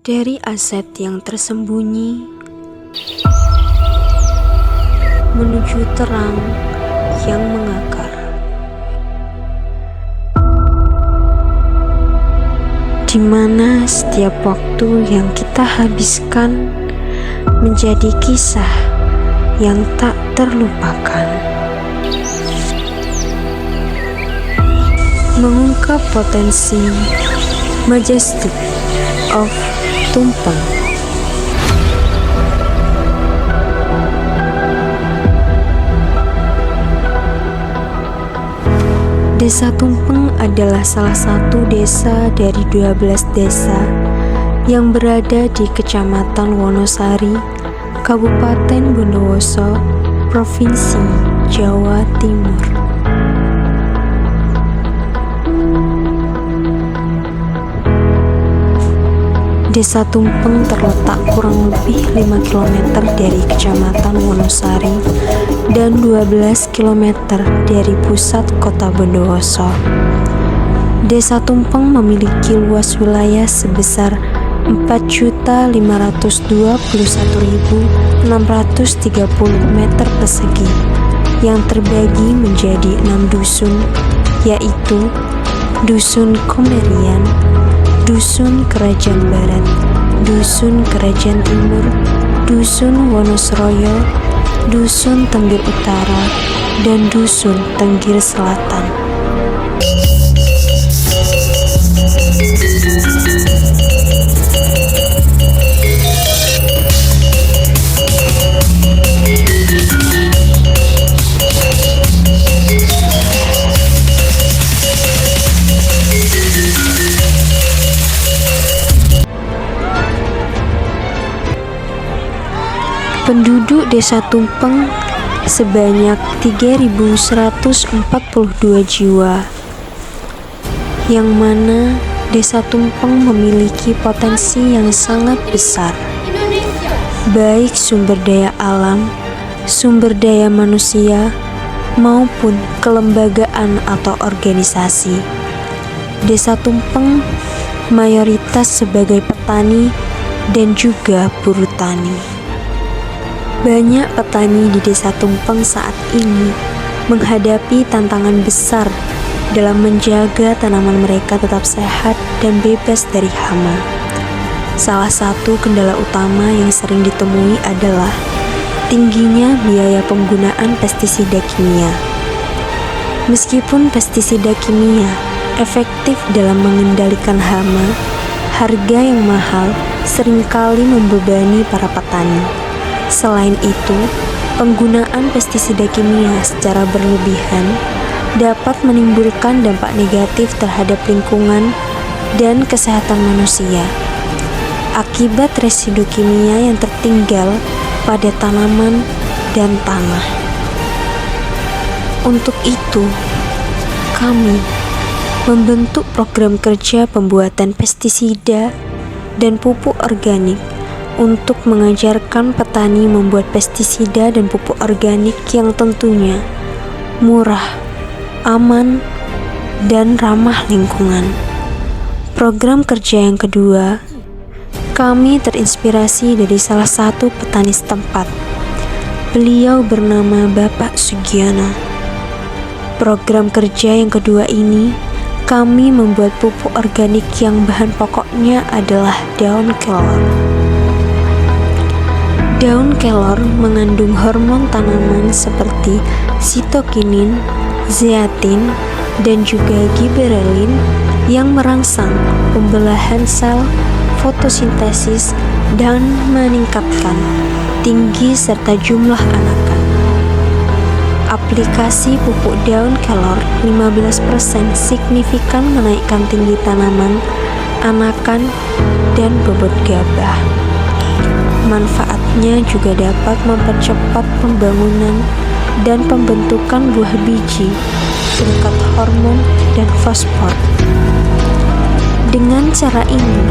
Dari aset yang tersembunyi menuju terang yang mengakar, di mana setiap waktu yang kita habiskan menjadi kisah yang tak terlupakan. Mengungkap potensi majestic of Tumpeng. Desa Tumpeng adalah salah satu desa dari 12 desa yang berada di Kecamatan Wonosari, Kabupaten Bondowoso, Provinsi Jawa Timur. Desa Tumpeng terletak kurang lebih 5 km dari Kecamatan Wonosari dan 12 km dari pusat kota Bondowoso. Desa Tumpeng memiliki luas wilayah sebesar 4.521.630 meter persegi yang terbagi menjadi 6 dusun, yaitu Dusun Komerian, Dusun Kerajaan Barat, Dusun Kerajaan Timur, Dusun Wonosroyo, Dusun Tenggir Utara, dan Dusun Tenggir Selatan. Penduduk Desa Tumpeng sebanyak 3.142 jiwa, yang mana Desa Tumpeng memiliki potensi yang sangat besar, baik sumber daya alam, sumber daya manusia, maupun kelembagaan atau organisasi. Desa Tumpeng mayoritas sebagai petani dan juga buruh tani. Banyak petani di Desa Tumpeng saat ini menghadapi tantangan besar dalam menjaga tanaman mereka tetap sehat dan bebas dari hama. Salah satu kendala utama yang sering ditemui adalah tingginya biaya penggunaan pestisida kimia. Meskipun pestisida kimia efektif dalam mengendalikan hama, harga yang mahal seringkali membebani para petani. Selain itu, penggunaan pestisida kimia secara berlebihan dapat menimbulkan dampak negatif terhadap lingkungan dan kesehatan manusia akibat residu kimia yang tertinggal pada tanaman dan tanah. Untuk itu, kami membentuk program kerja pembuatan pestisida dan pupuk organik untuk mengajarkan petani membuat pestisida dan pupuk organik yang tentunya murah, aman, dan ramah lingkungan. Program kerja yang kedua, kami terinspirasi dari salah satu petani setempat. Beliau bernama Bapak Sugiono. Program kerja yang kedua ini, kami membuat pupuk organik yang bahan pokoknya adalah daun kelor. Daun kelor mengandung hormon tanaman seperti sitokinin, zeatin, dan juga giberelin yang merangsang pembelahan sel, fotosintesis, dan meningkatkan tinggi serta jumlah anakan. Aplikasi pupuk daun kelor 15% signifikan menaikkan tinggi tanaman, anakan, dan bobot gabah. Manfaatnya juga dapat mempercepat pembangunan dan pembentukan buah biji berkat hormon dan fosfor. Dengan cara ini,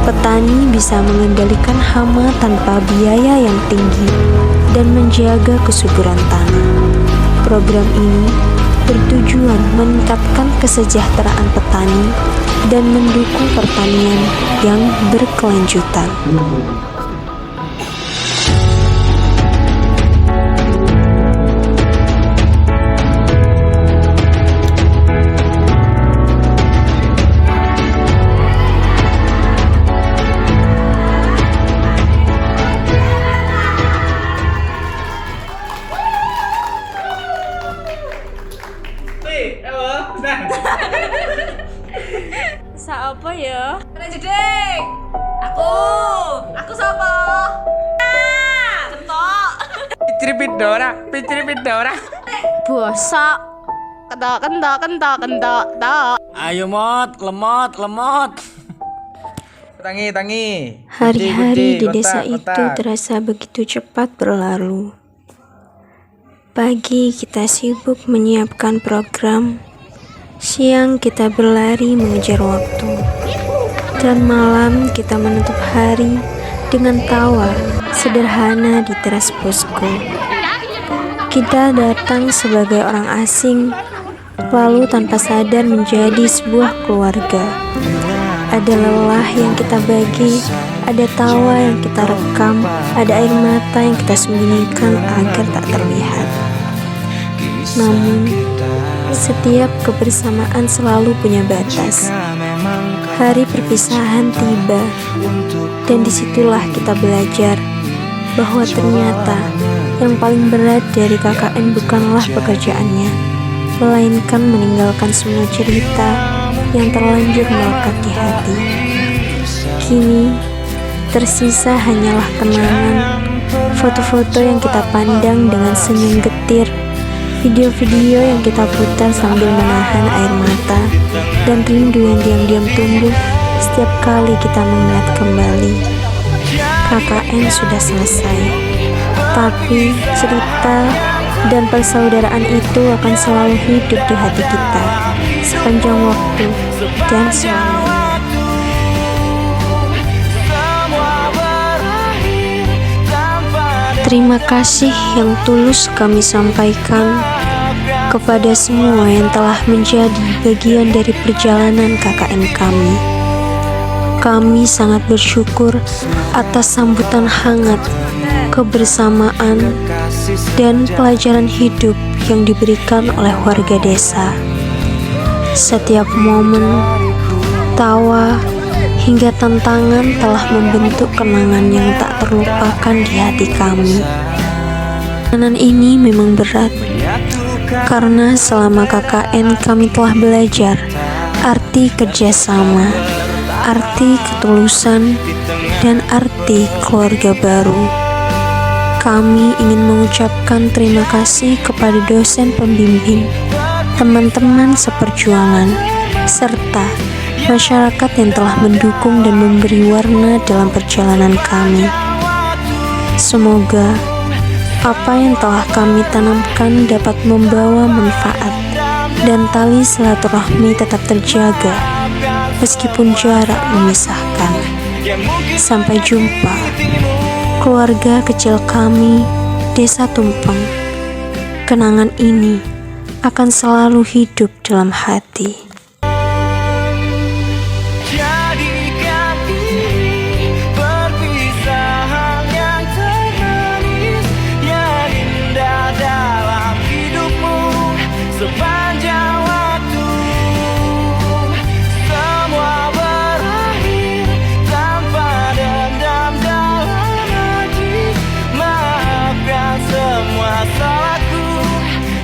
petani bisa mengendalikan hama tanpa biaya yang tinggi dan menjaga kesuburan tanah. Program ini bertujuan meningkatkan kesejahteraan petani dan mendukung pertanian yang berkelanjutan. Sa apa ya? Jeding. Aku sapa? Kentok. Picri Pidora. Bosok. Kentok. Ayo lemot. Tangi. Hari-hari di Kotak, desa itu kotak. terasa begitu cepat berlalu. Pagi kita sibuk menyiapkan program, siang kita berlari mengejar waktu, dan malam kita menutup hari dengan tawa sederhana di teras posko. Kita datang sebagai orang asing, lalu tanpa sadar menjadi sebuah keluarga. Ada lelah yang kita bagi, ada tawa yang kita rekam, ada air mata yang kita sembunyikan agar tak terlihat. Namun, setiap kebersamaan selalu punya batas. Hari perpisahan tiba, dan disitulah kita belajar bahwa ternyata yang paling berat dari KKN bukanlah pekerjaannya, melainkan meninggalkan semua cerita yang terlanjur melekat di hati. Kini, tersisa hanyalah kenangan, foto-foto yang kita pandang dengan senyum getir, video-video yang kita putar sambil menahan air mata, dan rindu yang diam-diam tumbuh setiap kali kita mengingat kembali. KKN sudah selesai, tapi cerita dan persaudaraan itu akan selalu hidup di hati kita sepanjang waktu dan selamanya. Terima kasih yang tulus kami sampaikan kepada semua yang telah menjadi bagian dari perjalanan KKN kami. Kami sangat bersyukur atas sambutan hangat, kebersamaan, dan pelajaran hidup yang diberikan oleh warga desa. Setiap momen, tawa, hingga tantangan telah membentuk kenangan yang tak terlupakan di hati kami. Kenangan ini memang berat, karena selama KKN kami telah belajar arti kerjasama, arti ketulusan, dan arti keluarga baru. Kami ingin mengucapkan terima kasih kepada dosen pembimbing, teman-teman seperjuangan, serta masyarakat yang telah mendukung dan memberi warna dalam perjalanan kami. Semoga apa yang telah kami tanamkan dapat membawa manfaat dan tali silaturahmi tetap terjaga meskipun jarak memisahkan. Sampai jumpa, keluarga kecil kami, Desa Tumpeng. Kenangan ini akan selalu hidup dalam hati.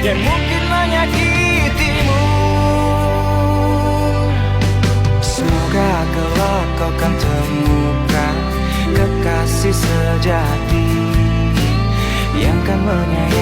Yang mungkin menyakitimu. Semoga kelak kau kan temukan kekasih sejati yang kan menyayangi